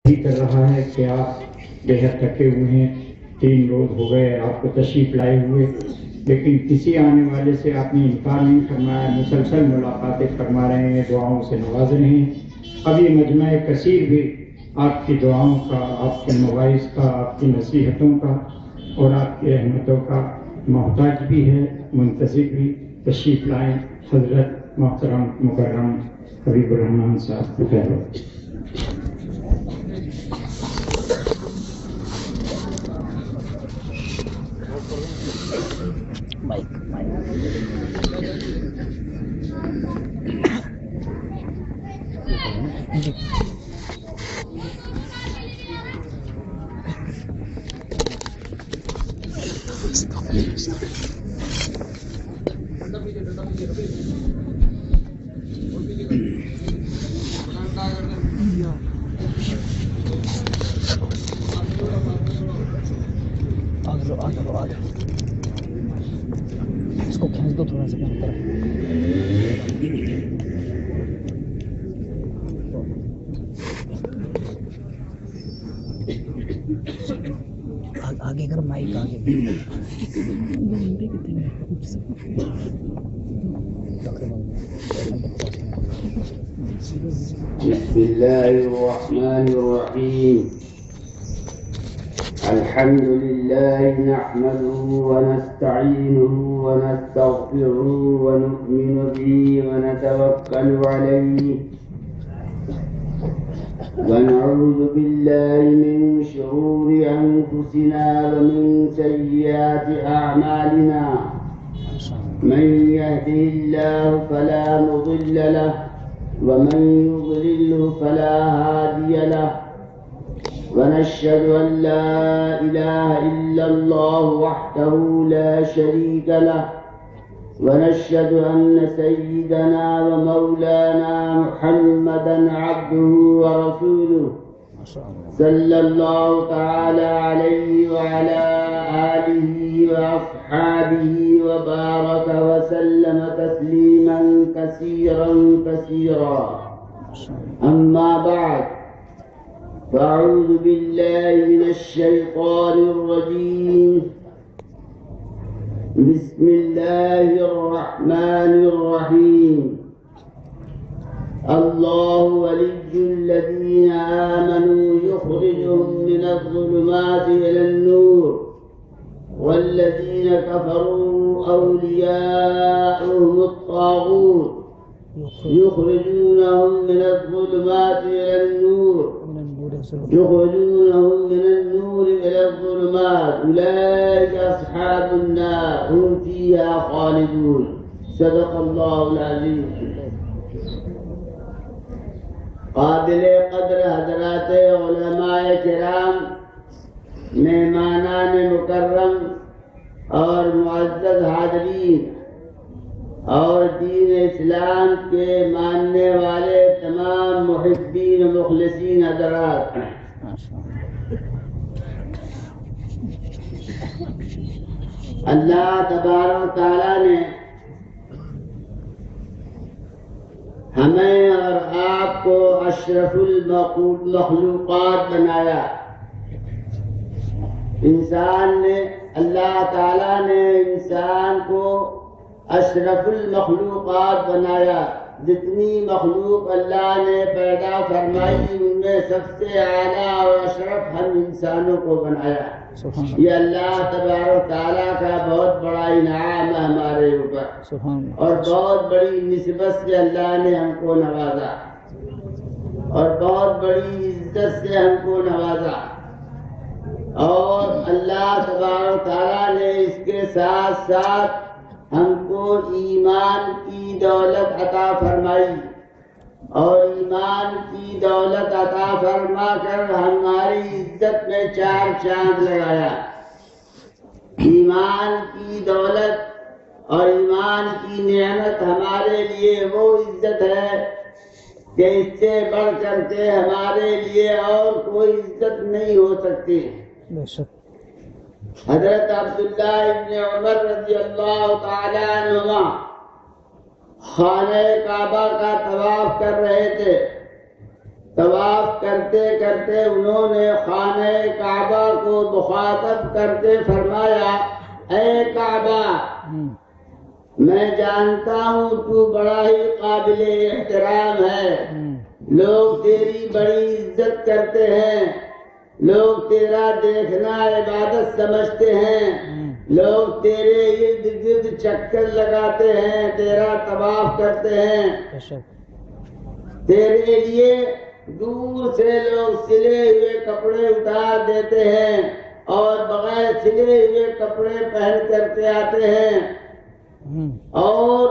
بھی کر رہا ہے کہ آپ بےحد تھکے ہوئے ہیں، 3 روز ہو گئے آپ کو تشریف لائے ہوئے، لیکن کسی آنے والے سے آپ نے انکار نہیں فرمایا، مسلسل ملاقاتیں فرما رہے ہیں، دعاؤں سے نواز رہے ہیں۔ اب یہ مجمع کثیر بھی آپ کی دعاؤں کا، آپ کے مواعظ کا، آپ کی نصیحتوں کا اور آپ کی رحمتوں کا محتاج بھی ہے، منتظر بھی۔ تشریف لائیں حضرت محترم مکرم حبیب الرحمان صاحب کو خیر۔ اس کو کھینچ دو تھوڑا سا طرف۔ آگے کر مائک آگے۔ بسم الله الرحمن الرحيم. الحمد لله نحمده ونستعينه ونستغفره ونؤمن به ونتوكل عليه ونعوذ بالله من شرور أنفسنا ومن سيئات أعمالنا. من يهده الله فلا مضل له ومن يضلله فلا هادي له. ونشهد أن لا إله إلا الله وحده لا شريك له. ونشهد أن سيدنا ومولانا محمدا عبده ورسوله صلى الله تعالى عليه وعلى آله وأصحابه وبارك وسلم تسليما كثيرا كثيرا. أما بعد، فأعوذ بالله من الشيطان الرجيم. بسم الله الرحمن الرحيم. الله ولي الذين آمنوا يخرجهم من الظلمات إلى النور والذين كفروا أولياؤهم الطاغوت يخرجونهم من الظلمات إلى النور إلى الظلمات. أولئك أصحاب النار هم فيها خالدون. صدق الله العظيم. قابل قدر حضرات علماء کرام، مہمانان مکرم اور معزز حاضرین اور دین اسلام کے ماننے والے تمام محبین و مخلصین حضرات، اللہ تبارک و تعالیٰ نے ہمیں اور آپ کو اشرف المخلوقات بنایا. اللہ تعالیٰ نے انسان کو اشرف المخلوقات بنایا. جتنی مخلوق اللہ نے پیدا فرمائی ان میں سب سے اعلیٰ اور اشرف ہم انسانوں کو بنایا. یہ اللہ تبارک تعالیٰ کا بہت بڑا انعام ہے ہمارے اوپر، اور بہت بڑی نسبت سے اللہ نے ہم کو نوازا اور بہت بڑی عزت سے ہم کو نوازا. اور اللہ تبارک تعالیٰ نے اس کے ساتھ ساتھ ہم کو ایمان کی دولت عطا فرمائی، اور ایمان کی دولت عطا فرما کر ہماری عزت میں 4 چاند لگایا. ایمان کی دولت اور ایمان کی نعمت ہمارے لیے وہ عزت ہے کہ اس سے بڑھ کر کے ہمارے لیے اور کوئی عزت نہیں ہو سکتی. حضرت عبداللہ ابن عمر رضی اللہ تعالیٰ عنہما خانہ کعبہ کا طواف کر رہے تھے. طواف کرتے کرتے انہوں نے خانہ کعبہ کو مخاطب کرتے فرمایا، اے کعبہ، میں جانتا ہوں تو بڑا ہی قابل احترام ہے، لوگ تیری بڑی عزت کرتے ہیں، لوگ تیرا دیکھنا عبادت سمجھتے ہیں، لوگ تیرے ارد گرد چکر لگاتے ہیں، تیرا طواف کرتے ہیں، تیرے لیے دور سے لوگ سلے ہوئے کپڑے اتار دیتے ہیں اور بغیر سلے ہوئے کپڑے پہن کر کے آتے ہیں، اور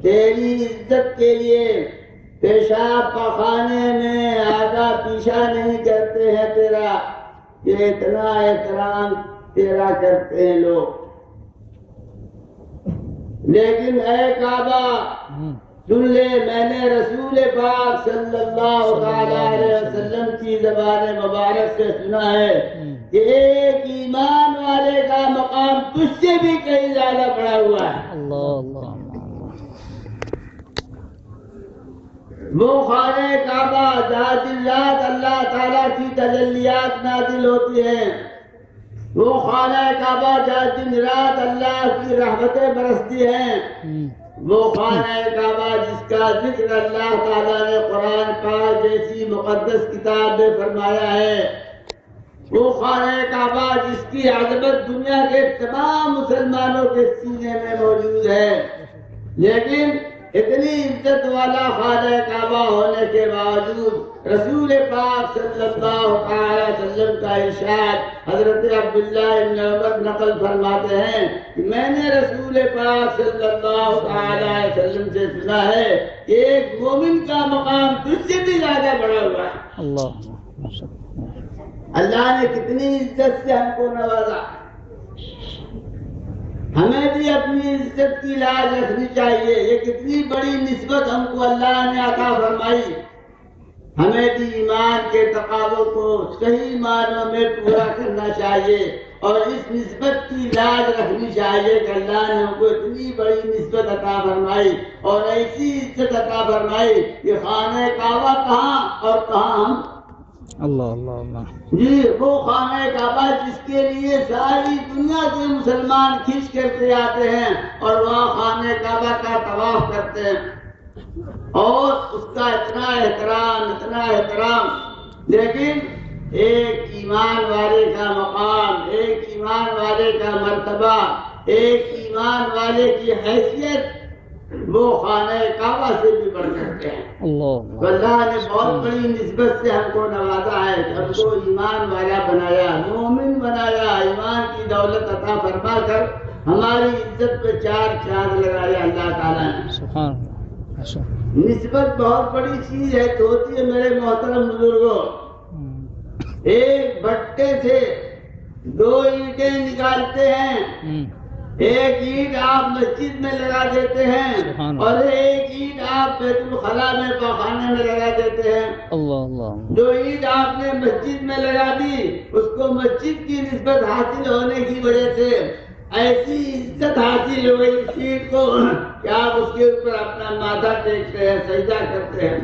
تیری عزت کے لیے پیشاب پخانے میں آگا پیچھا نہیں کرتے ہیں تیرا، یہ اتنا احترام تیرا کرتے ہیں لوگ۔ لیکن اے کعبہ سن لے، میں نے رسول پاک صلی اللہ علیہ وسلم کی زبان مبارک سے سنا ہے کہ ایک ایمان والے کا مقام تجھ سے بھی کہیں زیادہ بڑا ہوا ہے۔ اللہ وہ خانہ کعبہ جہاں دن رات اللہ تعالیٰ کی تجلیات نازل ہوتی ہیں، وہ خانہ کعبہ جہاں دن رات اللہ کی رحمتیں برستی ہیں، وہ خانہ کعبہ جس کا ذکر اللہ تعالیٰ نے قرآن پاک جیسی مقدس کتاب میں فرمایا ہے، وہ خانہ کعبہ جس کی عظمت دنیا کے تمام مسلمانوں کے سینے میں موجود ہے، لیکن اتنی عزت والا خانہ کعبہ ہونے کے باوجود رسول پاک صلی اللہ علیہ وسلم کا ارشاد حضرت عبداللہ بن عمر نقل فرماتے ہیں کہ میں نے رسول پاک صلی اللہ علیہ وسلم سے سنا ہے کہ ایک مومن کا مقام تجھ سے بھی زیادہ بڑا ہوا ہے۔ اللہ نے کتنی عزت سے ہم کو نوازا، ہمیں بھی اپنی عزت کی لاج رکھنی چاہیے۔ یہ کتنی بڑی نسبت ہم کو اللہ نے عطا فرمائی، ہمیں بھی ایمان کے تقاضوں کو صحیح معنوں میں پورا کرنا چاہیے اور اس نسبت کی لاج رکھنی چاہیے کہ اللہ نے ہم کو اتنی بڑی نسبت عطا فرمائی اور ایسی عزت عطا فرمائی کہ خانہ کعبہ کہاں اور کہاں ہم۔ جی، وہ خانہ کعبہ جس کے لیے ساری دنیا کے مسلمان کھینچ کرتے آتے ہیں اور وہاں خانہ کعبہ کا طواف کرتے ہیں اور اس کا اتنا احترام، لیکن ایک ایمان والے کا مقام، ایک ایمان والے کا مرتبہ، ایک ایمان والے کی حیثیت وہ خانہ کعبہ سے بھی بڑھ کرتے ہیں۔ اللہ نے بہت بڑی نسبت سے ہم کو نوازا ہے، ہم کو ایمان والا بنایا، مومن بنایا، ایمان کی دولت عطا فرما کر ہماری عزت پہ چار چاند لگایا اللہ تعالیٰ نے۔ نسبت بہت بڑی چیز ہے تو ہوتی ہے میرے محترم بزرگوں۔ ایک بھٹے سے دو اینٹیں نکالتے ہیں، ایک اینٹ آپ مسجد میں لگا دیتے ہیں اور ایک اینٹ آپ بیت الخلا میں پخانے میں لگا دیتے ہیں۔ جو اینٹ آپ نے مسجد میں لگا دی اس کو مسجد کی نسبت حاصل ہونے کی وجہ سے ایسی عزت حاصل ہو گئی اس اینٹ کو کہ آپ اس کے اوپر اپنا ماتھا ٹیکتے ہیں، سجدہ کرتے ہیں۔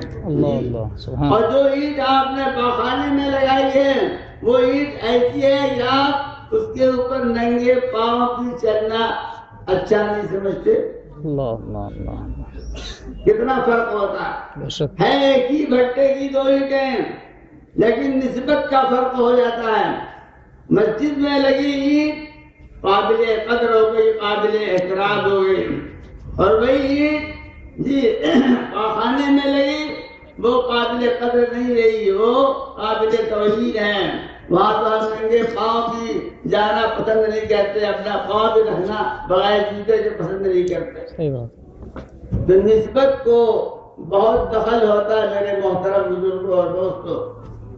اور جو اینٹ آپ نے پخانے میں لگائی ہے وہ اینٹ ایسی ہے کہ آپ اس کے اوپر ننگے پاؤں کی چلنا اچھا نہیں سمجھتے۔ کتنا فرق ہوتا ہے، ایک ہی بھٹے کی دو اینٹیں لیکن نسبت کا فرق ہو جاتا ہے۔ مسجد میں لگی اینٹ قابل قدر ہو گئی، قابل احترام ہو گئی، اور وہی اینٹ جی پخانے میں لگی وہ قابل قدر نہیں رہی، وہ قابل توحید ہے۔ وہاں تو ہم ننگے پاؤں کی جانا پسند نہیں کرتے، اپنا پاؤں بھی رکھنا بغیر جوتے کے پسند نہیں کرتے۔ تو نسبت کو بہت دخل ہوتا ہے میرے محترم بزرگوں اور دوستوں۔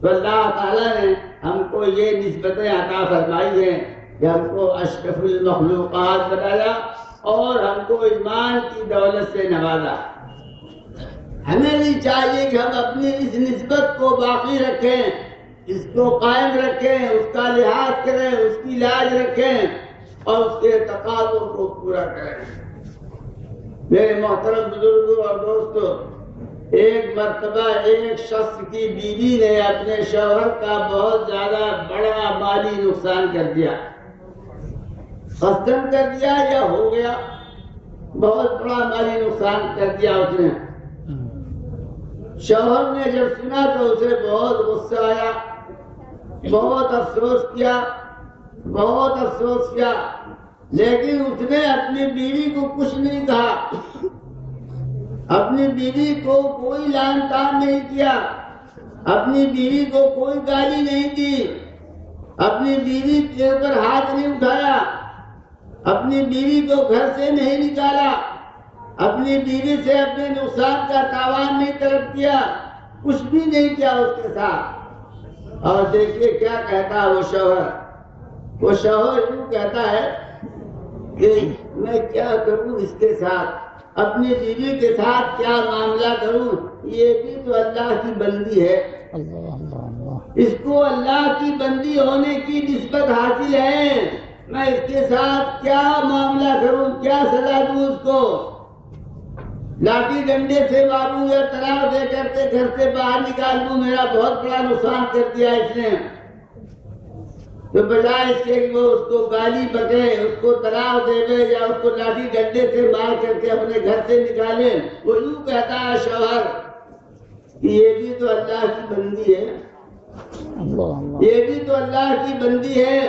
تو اللہ تعالیٰ نے ہم کو یہ نسبتیں عطا فرمائی ہیں کہ ہم کو اشرف المخلوقات بنایا اور ہم کو ایمان کی دولت سے نوازا۔ ہمیں بھی چاہیے کہ ہم اپنی اس نسبت کو باقی رکھیں، اس کو قائم رکھیں، اس کا لحاظ کریں، اس کی لاج رکھیں اور اس کے تقاضوں کو پورا کریں۔ میرے محترم بزرگوں اور دوستوں، ایک مرتبہ ایک شخص کی بیوی نے اپنے شوہر کا بہت زیادہ بڑا مالی نقصان کر دیا، قصدن کر دیا یا ہو گیا، بہت بڑا مالی نقصان کر دیا اس نے۔ شوہر نے جب سنا تو اسے بہت غصہ آیا، بہت افسوس کیا، بہت افسوس کیا، لیکن اس نے اپنی بیوی کو کچھ نہیں کہا، اپنی بیوی کو کوئی لعن طعن نہیں کیا، اپنی بیوی کو کوئی گالی نہیں دی، اپنی بیوی کے اوپر ہاتھ نہیں اٹھایا، اپنی بیوی کو گھر سے نہیں نکالا، اپنی بیوی سے اپنے نقصان کا تاوان نہیں طلب کیا، کچھ بھی نہیں کیا اس کے ساتھ۔ اور دیکھیے کیا کہتا ہے وہ شوہر یوں کہتا ہے کہ میں کیا کروں اس کے ساتھ، اپنی بیوی کے ساتھ کیا معاملہ کروں، یہ بھی تو اللہ کی بندی ہے، اس کو اللہ کی بندی ہونے کی نسبت حاصل ہے، میں اس کے ساتھ کیا معاملہ کروں، کیا سزا دوں اس کو، لاٹھی ڈنڈے سے ماروں یا طلاق دے کر کے گھر سے باہر نکال دوں، میرا بہت بڑا نقصان کر دیا اس نے، تو بجائے اس کے وہ اس کو گالی بکے، اس کو طلاق دے دے یا اس کو لاٹھی ڈنڈے سے مار کر کے اپنے گھر سے نکالے، وہ یوں کہتا ہے شوہر کہ یہ بھی تو اللہ کی بندی ہے، یہ بھی تو اللہ کی بندی ہے۔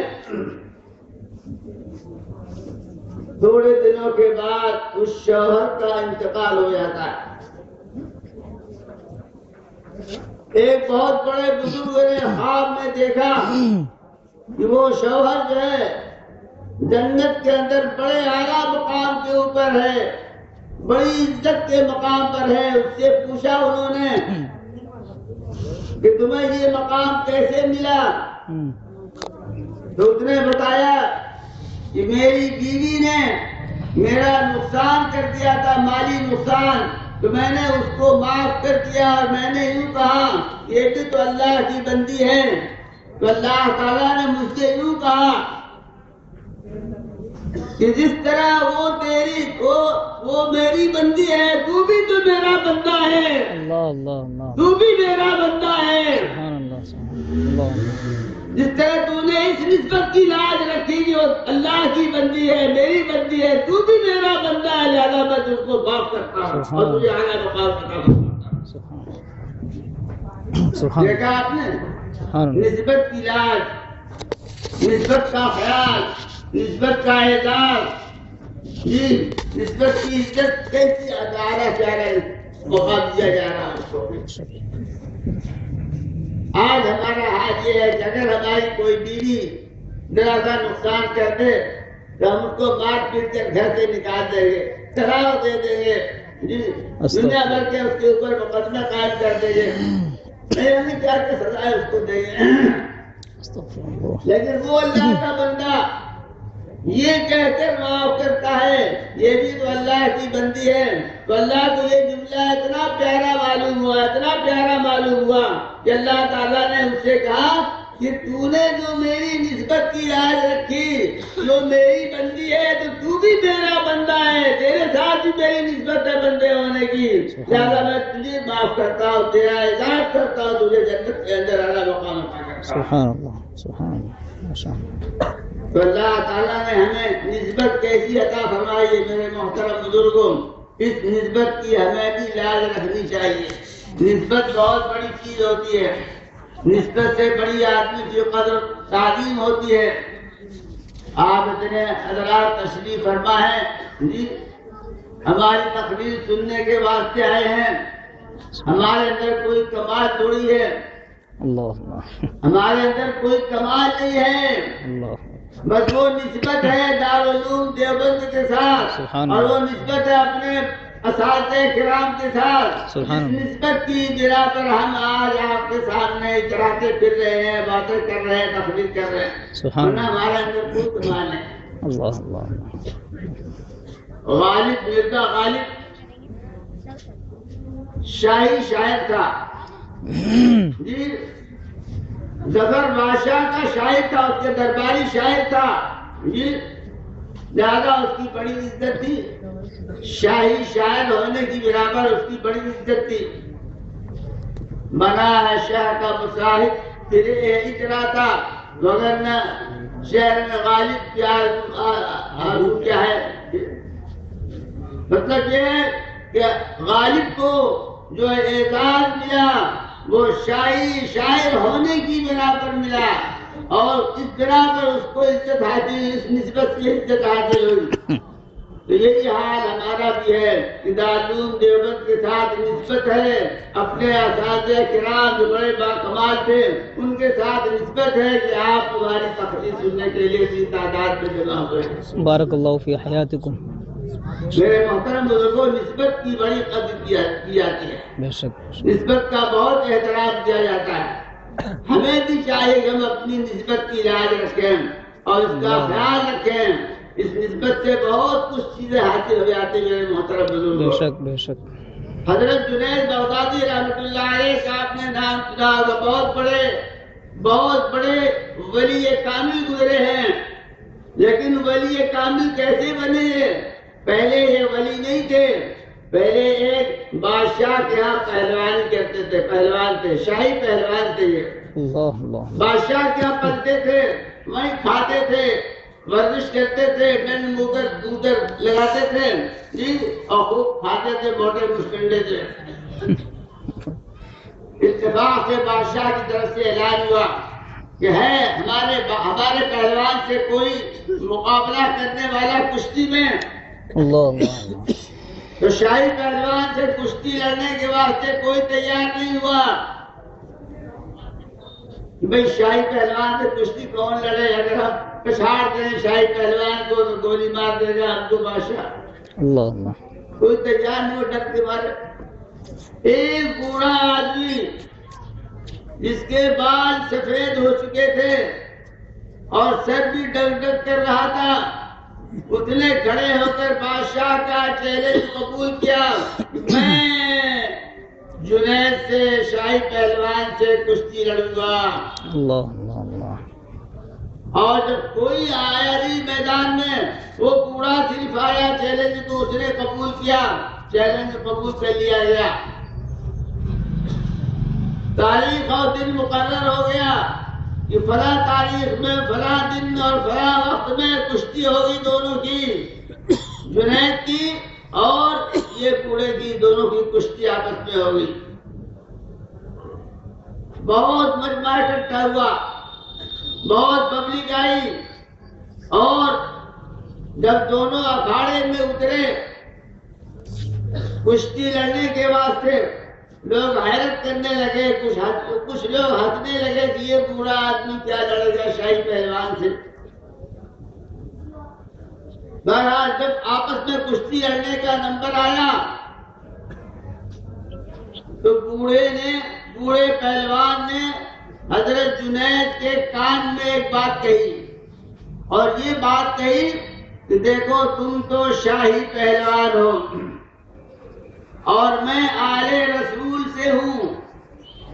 تھوڑے دنوں کے بعد اس شوہر کا انتقال ہو جاتا ہے۔ ایک بہت بڑے بزرگ نے خواب میں دیکھا کہ وہ شوہر جو ہے جنت کے اندر بڑے اعلیٰ مقام کے اوپر ہے، بڑی عزت کے مقام پر ہے۔ اس سے پوچھا انہوں نے کہ تمہیں یہ مقام کیسے ملا؟ تو اس نے بتایا کہ میری بیوی نے میرا نقصان کر دیا تھا، مالی نقصان، تو میں نے اس کو معاف کر دیا، اور میں نے یوں کہا یہ بھی تو اللہ کی بندی ہے، تو اللہ تعالیٰ نے مجھ سے یوں کہا کہ جس طرح وہ میری بندی ہے، تو بھی تو میرا بندہ ہے، تو بھی میرا بندہ ہے، جس طرح تو نے اس نسبت کی لاج رکھی کہ وہ اللہ کی بندی ہے، میری بندی ہے، تو بھی میرا بندہ ہے، لہذا میں تجھ کو معاف کرتا ہوں اور تجھے اعلیٰ مقام عطا کرتا ہوں۔ دیکھا آپ نے نسبت کی لاج، نسبت کا خیال، نسبت کا اعزاز، جی نسبت کی عزت کیسی اعلیٰ موقع دیا جا رہا ہے اس کو۔ آج ہمارا حال یہ ہے کہ اگر ہماری کوئی بیوی ذرا سا نقصان کر دے تو ہم اس کو مار پیٹ کر گھر سے نکال دیں گے، طلاق دے دیں گے، دنیا بھر کے اس کے اوپر مقدمہ قائم کر دیں گے، نہیں ہمیں کیا کیا سزا ہے اس کو دیں گے۔ لیکن وہ اللہ کا بندہ یہ کہہ کر معاف کرتا ہے، یہ بھی تو اللہ کی بندی ہے۔ تو اللہ کو یہ جملہ اتنا پیارا معلوم ہوا، اتنا پیارا معلوم ہوا کہ اللہ تعالیٰ نے اس سے کہا کہ تو نے جو میری نسبت کی لاج رکھی، جو میری بندی ہے، تو بھی میرا بندہ ہے، تیرے ساتھ بھی میری نسبت ہے بندے ہونے کی، لہٰذا میں تجھے معاف کرتا ہوں، تیرا اعزاز کرتا ہوں، تجھے جنت کے اندر اعلیٰ مقام عطا کرتا ہوں۔ سبحان اللہ، سبحان اللہ، ماشاء اللہ۔ تو اللہ تعالیٰ نے ہمیں نسبت کیسی عطا فرمائی ہے میرے محترم بزرگوں، اس نسبت کی ہمیں بھی لاج رکھنی چاہیے۔ نسبت بہت بڑی چیز ہوتی ہے، نسبت سے بڑی آدمی کی قدر تعظیم ہوتی ہے۔ آپ اتنے حضرات تشریف فرما ہے جی، ہماری تقریر سننے کے واسطے آئے ہیں، ہمارے اندر کوئی کمال تھوڑی ہے، ہمارے اندر کوئی کمال نہیں ہے، بس وہ نسبت ہے دارالعلوم دیوبند کے ساتھ، اور وہ نسبت ہے اپنے اساتذہ کرام کے ساتھ۔ اس نسبت کی بنا پر ہم آج آپ کے سامنے چراتے پھر رہے ہیں، باتیں کر رہے ہیں، تقریر کر رہے ہیں، ورنہ ہمارے اندر کوئی کمال نہیں۔ غالب مرزا غالب شاہی شاعر تھا جی، ظفر بادشاہ کا شاعر تھا، اس کے درباری شاعر تھا جی، لہذا اس کی بڑی عزت تھی، شاہی شاعر ہونے کی بنا پر اس کی بڑی عزت تھی۔ بنا ہے شہر کا مصاحب تیرے اجرا تھا وگرنہ شہر میں غالب کیا ہے. مطلب یہ ہے کہ غالب کو جو اعزاز ملا وہ شاعر ہونے کی بنا پر ملا اور اس بنا پر اس کو عزت حاصل اس نسبت کی عزت حاصل ہوئی. تو یہی حال ہمارا بھی ہے کہ دارالعلوم دیوبند کے ساتھ نسبت ہے. اپنے اساتذہ کرام جو بڑے باکمال تھے ان کے ساتھ نسبت ہے کہ آپ ہماری تقریر سننے کے لیے اسی تعداد میں جمع ہوئے. بارک اللہ فی حیاتکم. میرے محترم بزرگوں نسبت کی بڑی قدر کی جاتی ہے. بے شک نسبت کا بہت احترام کیا جاتا ہے. ہمیں بھی چاہیے کہ ہم اپنی نسبت کی لاج رکھیں اور اس کا خیال رکھیں. اس نسبت سے بہت کچھ چیزیں حاصل ہو جاتی ہیں میرے محترم بزرگوں. بے شک بے شک. حضرت جنید بغدادی رحمۃ اللہ علیہ کا آپ نے نام سنا ہوگا. بہت بڑے ولی کامل گزرے ہیں. لیکن ولی کامل کیسے بنے؟ پہلے یہ ولی نہیں تھے. پہلے ایک بادشاہ کے یہاں پہلوانی کرتے تھے. پہلوان تھے, شاہی پہلوان تھے. یہ بادشاہ کے یہاں پلتے تھے, وہیں کھاتے تھے, ورزش کرتے تھے, ڈن موگر لگاتے تھے جی, اور خوب کھاتے تھے, موٹے مسکنڈے تھے. اتفاق سے بادشاہ کی طرف سے اعلان ہوا کہ ہے ہمارے پہلوان سے کوئی مقابلہ کرنے والا کشتی میں. اللہ. تو شاہی پہلوان سے کشتی لڑنے کے واسطے کوئی تیار نہیں ہوا. بھئی شاہی پہلوان سے کشتی کون لڑے؟ اگر ہم پچھاڑ دیں شاہی پہلوان کو تو گولی مار دے گا ہم کو بادشاہ. اللہ. کوئی تیار نہیں ہو, ڈر کے مارے. ایک بوڑھا آدمی جس کے بال سفید ہو چکے تھے اور سر بھی ڈگ ڈگ کر رہا تھا, اس نے کھڑے ہو کر بادشاہ کا چیلنج قبول کیا. میں جنید سے شاہی پہلوان سے کشتی لڑوں گا. اللہ اللہ اللہ. اور جب کوئی آیا نہیں میدان میں, وہ بوڑھا صرف آیا, چیلنج تو اس نے قبول کیا, چیلنج قبول کر لیا گیا. تاریخ اور دن مقرر ہو گیا کہ فلاں تاریخ میں فلاں دن اور فلاں وقت میں کشتی ہوگی دونوں کی, جنید کی اور یہ بوڑھے کی, دونوں کی کشتی آپس میں ہوگی. بہت مجمع اکٹھا ہوا, بہت پبلک آئی, اور جب دونوں اکھاڑے میں اترے کشتی لڑنے کے واسطے, لوگ حیرت کرنے لگے, کچھ لوگ ہنسنے لگے کہ یہ بوڑھا آدمی کیا لڑے گا شاہی پہلوان سے. بہرحال جب آپس میں کشتی لڑنے کا نمبر آیا تو بوڑھے پہلوان نے حضرت جنید کے کان میں ایک بات کہی, اور یہ بات کہی کہ دیکھو تم تو شاہی پہلوان ہو اور میں آل رسول سے ہوں,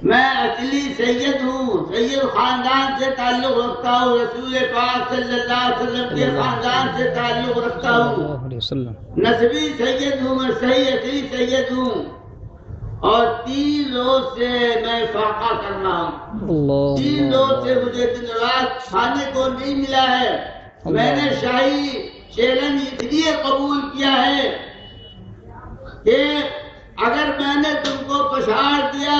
میں اصلی سید ہوں, سید خاندان سے تعلق رکھتا ہوں, رسول پاک صلی اللہ علیہ وسلم کے خاندان سے تعلق رکھتا ہوں, نسبی سید ہوں, میں صحیح اصلی سید ہوں, اور 3 روز سے میں فاقہ کر رہا ہوں. 3 روز سے مجھے دن رات کھانے کو نہیں ملا ہے. میں نے شاہی چیلنج اس لیے قبول کیا ہے کہ اگر میں نے تم کو پچھاڑ دیا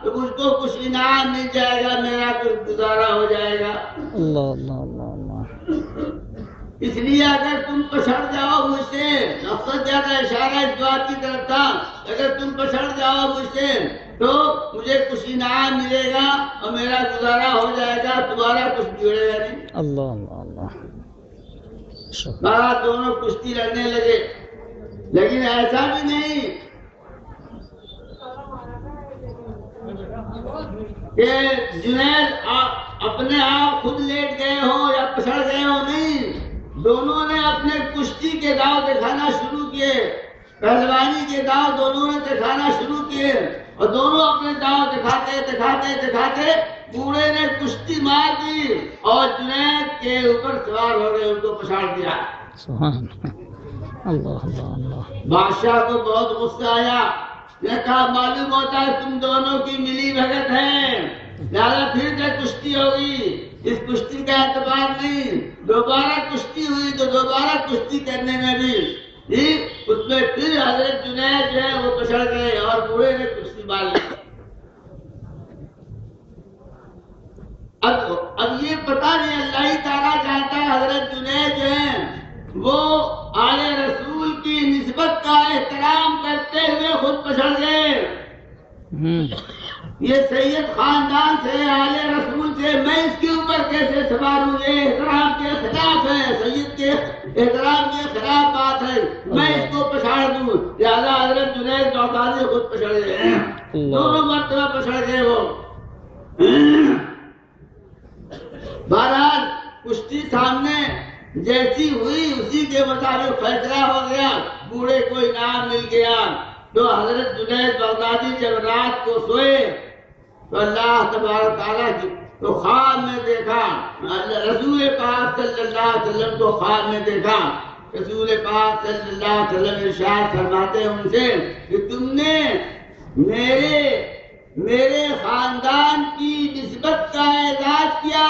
تو مجھ کو کچھ انعام مل جائے گا, میرا کچھ گزارا ہو جائے گا. اللہ اللہ اللہ اللہ. اس لیے اگر تم پچھڑ جاؤ مجھ سے, مقصد زیادہ اشارہ اس بات کی طرف تھا, اگر تم پچھڑ جاؤ مجھ سے تو مجھے کچھ انعام ملے گا اور میرا گزارا ہو جائے گا, تمہارا کچھ جڑے گا نہیں. اللہ اللہ اللہ. دونوں کشتی لڑنے لگے, لیکن ایسا بھی نہیں کہ جنید اپنے آپ خود لیٹ گئے ہوں یا پچھڑ گئے ہوں, نہیں. دونوں نے اپنے کشتی کے داؤ دکھانا شروع کیے, پہلوانی کے داؤ دونوں نے دکھانا شروع کیے, اور دونوں اپنے داؤ دکھاتے بوڑھے نے کشتی مار دی اور جنید کے اوپر سوار ہو گئے, ان کو پچھاڑ دیا. سبحان اللہ اللہ اللہ. بادشاہ کو بہت غصہ آیا, نے کہا معلوم ہوتا ہے تم دونوں کی ملی بھگت ہے، لہٰذا پھر سے کشتی ہوگی، اس کشتی کا اعتبار نہیں، دوبارہ کشتی ہوئی تو دوبارہ کشتی کرنے میں بھی اس میں پھر حضرت جنید جو ہے وہ پچھڑ گئے اور بوڑھے نے کشتی مار لی۔ اب یہ پتہ نہیں، اللہ ہی تعالیٰ جانتا ہے حضرت جنید جو ہیں وہ آل رسول کی نسبت کا احترام کرتے ہوئے خود پچھڑ گئے۔ یہ سید خاندان سے، آل رسول سے میں اس کے اوپر کیسے سوار ہوں؟ یہ احترام کے خلاف ہے، سید کے احترام کے خلاف بات ہے، میں اس کو پچھاڑ دوں، لہٰذا حضرت جنید بغدادی خود پچھڑ گئے، دونوں مرتبہ پچھڑ گئے وہ۔ بہرحال کشتی سامنے جیسی ہوئی اسی کے مطابق فیصلہ ہو گیا، بوڑھے کو انعام مل گیا۔ تو حضرت جنید بغدادی جب رات کو سوئے تو اللہ تبارک تعالیٰ کی تو خواب میں دیکھا، رسول پاک صلی اللہ علیہ وسلم کو خواب میں دیکھا، رسول پاک صلی اللہ علیہ وسلم ارشاد فرماتے ہیں ان سے کہ تم نے میرے خاندان کی نسبت کا اعزاز کیا،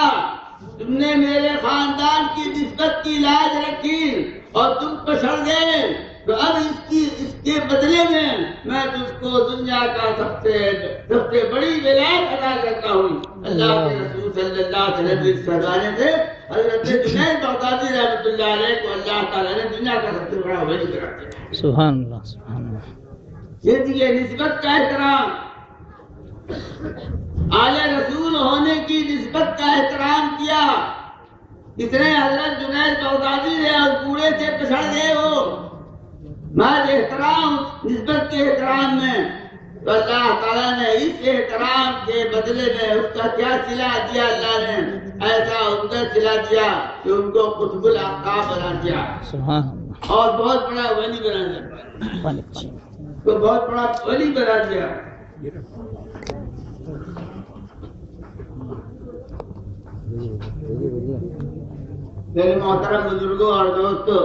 تم نے میرے خاندان کی نسبت کی لاج رکھی اور تم پچھڑ گئے، تو اب اس کے بدلے میں تجھ کو دنیا کا سب سے بڑی ولایت ادا کرتا ہوں۔ اللہ کے رسول صلی اللہ علیہ وسلم اس فرمانے سے حضرت جنید بغدادی رحمۃ اللہ علیہ کو اللہ تعالیٰ نے دنیا کا سب سے بڑا ولی قرار دیا۔ سبحان اللہ، سبحان اللہ۔ یہ نسبت کا احترام، آل رسول ہونے کی نسبت کا احترام کیا، اس نے حضرت جنید بغدادی نے اور بوڑھے سے پچھڑ گئے ہو، محض احترام، نسبت کے احترام میں، تو اللہ تعالیٰ نے اس احترام کے بدلے میں اس کا کیا صلہ دیا؟ اللہ نے ایسا عمدہ صلہ دیا کہ ان کو قطب الآفتاب بنا دیا اور بہت بڑا ولی بنا دیا، تو بہت بڑا ولی بنا دیا۔ میرے محترم بزرگوں اور دوستوں،